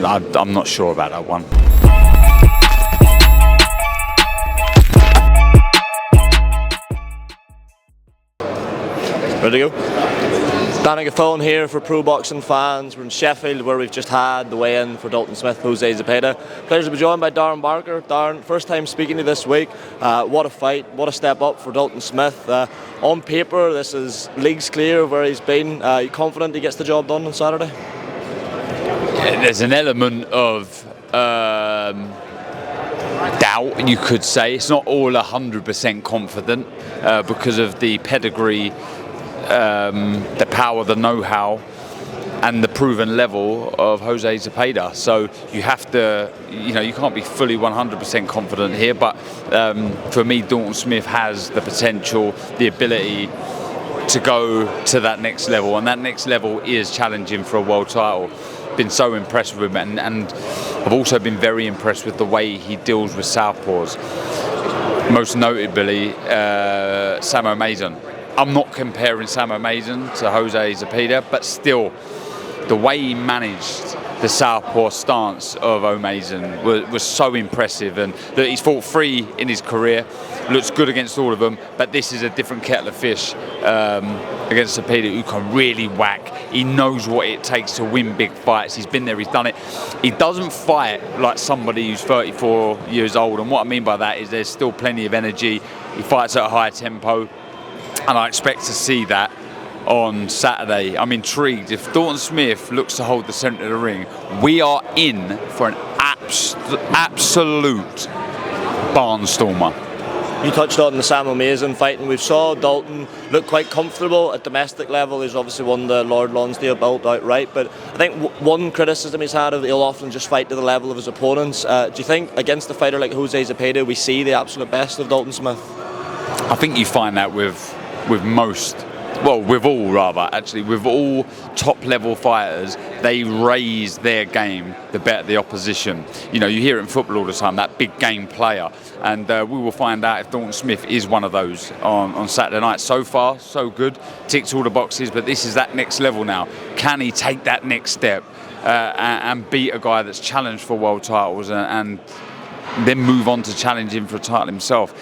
I'm not sure about that one. Ready to go? Danny Gaffone here for Pro Boxing Fans. We're in Sheffield, where we've just had the weigh-in for Dalton Smith, Jose Zepeda. Pleasure to be joined by Darren Barker. Darren, first time speaking to you this week. What a fight, what a step up for Dalton Smith. On paper, this is leagues clear of where he's been. Are you confident he gets the job done on Saturday? Yeah, there's an element of doubt, you could say. It's not all 100% confident because of the pedigree, the power, the know-how, and the proven level of Jose Zepeda. So you have to, you can't be fully 100% confident here. But for me, Dalton Smith has the potential, the ability to go to that next level, and that next level is challenging for a world title. Been so impressed with him, and I've also been very impressed with the way he deals with southpaws. Most notably, Sam O'Maison. I'm not comparing Sam O'Maison to Jose Zepeda, but still, the way he managed the southpaw stance of O'Maison was so impressive. And that he's fought 3 in his career, looks good against all of them, but this is a different kettle of fish against Zepeda, who can really whack. He knows what it takes to win big fights. He's been there, he's done it. He doesn't fight like somebody who's 34 years old, and what I mean by that is there's still plenty of energy. He fights at a high tempo, and I expect to see that on Saturday. I'm intrigued. If Dalton Smith looks to hold the centre of the ring, we are in for an absolute barnstormer. You touched on the Sam O'Maison fight, and we saw Dalton look quite comfortable at domestic level. He's obviously won the Lord Lonsdale belt outright, but I think one criticism he's had is he'll often just fight to the level of his opponents. Do you think against a fighter like Jose Zepeda we see the absolute best of Dalton Smith? I think you find that with most, well, with all rather, actually, with all top level fighters, they raise their game the better the opposition. You hear it in football all the time, that big game player, and we will find out if Dalton Smith is one of those on Saturday night. So far, so good, ticks all the boxes, but this is that next level now. Can he take that next step and beat a guy that's challenged for world titles and then move on to challenge him for a title himself?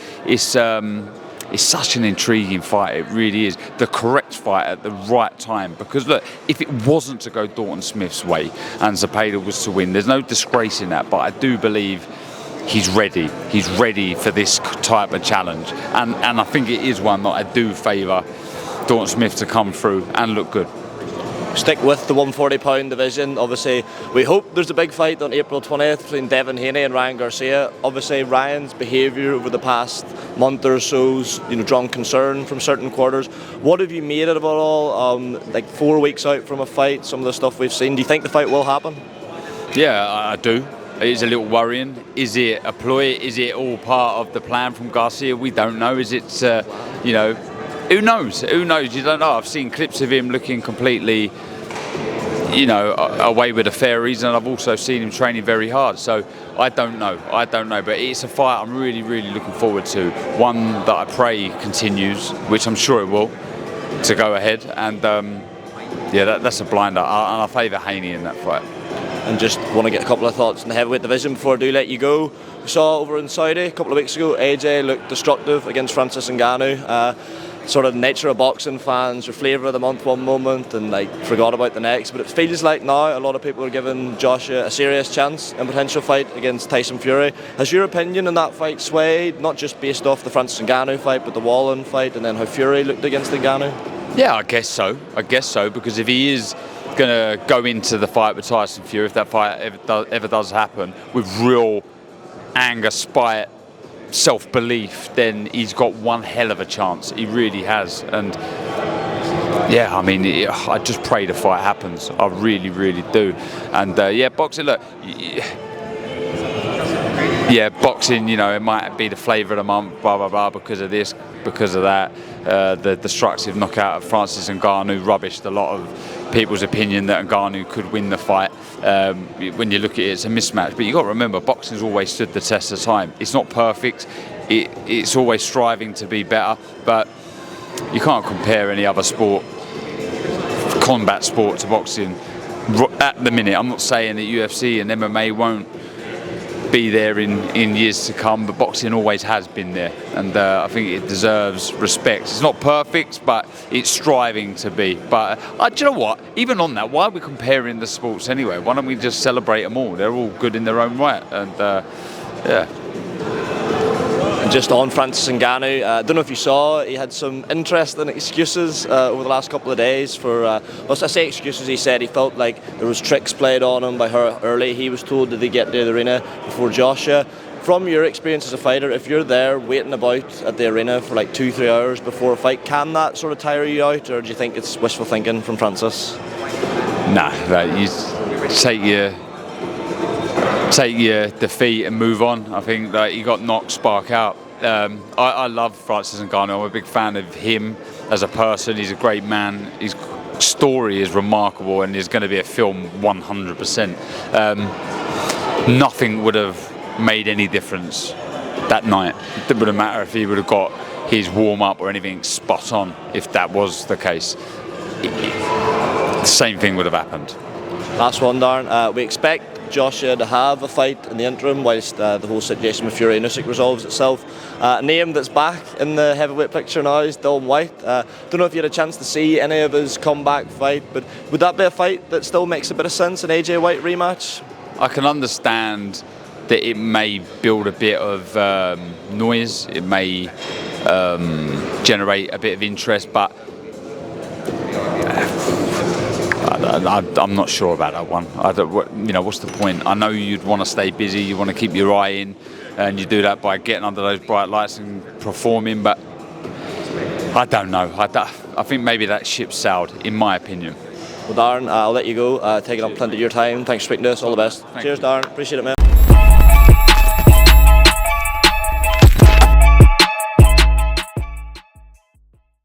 It's such an intriguing fight, it really is. The correct fight at the right time. Because look, if it wasn't to go Dalton Smith's way and Zepeda was to win, there's no disgrace in that, but I do believe he's ready. He's ready for this type of challenge. And I think it is one that I do favour Dalton Smith to come through and look good. Stick with the 140-pound division. Obviously, we hope there's a big fight on April 20th between Devin Haney and Ryan Garcia. Obviously, Ryan's behaviour over the past month or so's drawn concern from certain quarters. What have you made out of it all? Like 4 weeks out from a fight, some of the stuff we've seen. Do you think the fight will happen? Yeah, I do. It is a little worrying. Is it a ploy? Is it all part of the plan from Garcia? We don't know. Is it, who knows? Who knows? You don't know. I've seen clips of him looking completely, away with the fairies, and I've also seen him training very hard. So I don't know. But it's a fight I'm really, really looking forward to. One that I pray continues, which I'm sure it will, to go ahead. And that's a blinder. And I favour Haney in that fight. And just want to get a couple of thoughts in the heavyweight division before I do let you go. We saw over in Saudi a couple of weeks ago, AJ looked destructive against Francis Ngannou. Sort of the nature of boxing fans, your flavour of the month one moment and forgot about the next, but it feels like now a lot of people are giving Joshua a serious chance in potential fight against Tyson Fury. Has your opinion on that fight swayed, not just based off the Francis Ngannou fight but the Wallen fight and then how Fury looked against Ngannou? Yeah, I guess so, because if he is going to go into the fight with Tyson Fury, if that fight ever does happen, with real anger, spite, self-belief, then he's got one hell of a chance. He really has. And I just pray the fight happens. I really, really do. And boxing, look, boxing, it might be the flavour of the month, blah blah blah, because of this, because of that. The destructive knockout of Francis Ngannou rubbished a lot of people's opinion that Ngannou could win the fight. When you look at it, it's a mismatch. But you've got to remember, boxing's always stood the test of time. It's not perfect. It's always striving to be better. But you can't compare any other sport, combat sport, to boxing. At the minute, I'm not saying that UFC and MMA won't be there in years to come, but boxing always has been there, and I think it deserves respect. It's not perfect, but it's striving to be. But do you know what? Even on that, why are we comparing the sports anyway? Why don't we just celebrate them all? They're all good in their own right, and yeah. And just on Francis Ngannou, I don't know if you saw, he had some interesting excuses over the last couple of days for, well, I say excuses, he said he felt like there was tricks played on him by her early. He was told that they get to the arena before Joshua. From your experience as a fighter, if you're there waiting about at the arena for like 2-3 hours before a fight, can that sort of tire you out, or do you think it's wishful thinking from Francis? Nah, you take your defeat and move on. I think that he got knocked spark out. I love Francis Ngannou. I'm a big fan of him as a person. He's a great man. His story is remarkable, and there's going to be a film 100%. Nothing would have made any difference that night. It wouldn't matter if he would have got his warm-up or anything spot on. If that was the case, the same thing would have happened. Last one, Darren. We expect Joshua to have a fight in the interim whilst the whole situation with Fury and Usyk resolves itself. A name that's back in the heavyweight picture now is Dillian Whyte. Don't know if you had a chance to see any of his comeback fight, but would that be a fight that still makes a bit of sense, an AJ White rematch? I can understand that it may build a bit of noise, it may generate a bit of interest, but I'm not sure about that one. What's the point? I know you'd want to stay busy, you want to keep your eye in, and you do that by getting under those bright lights and performing, but I don't know. I think maybe that ship sailed, in my opinion. Well, Darren, I'll let you go. Taking up plenty of your time. Thanks for speaking to us. All the best. Cheers, Darren. Appreciate it, mate.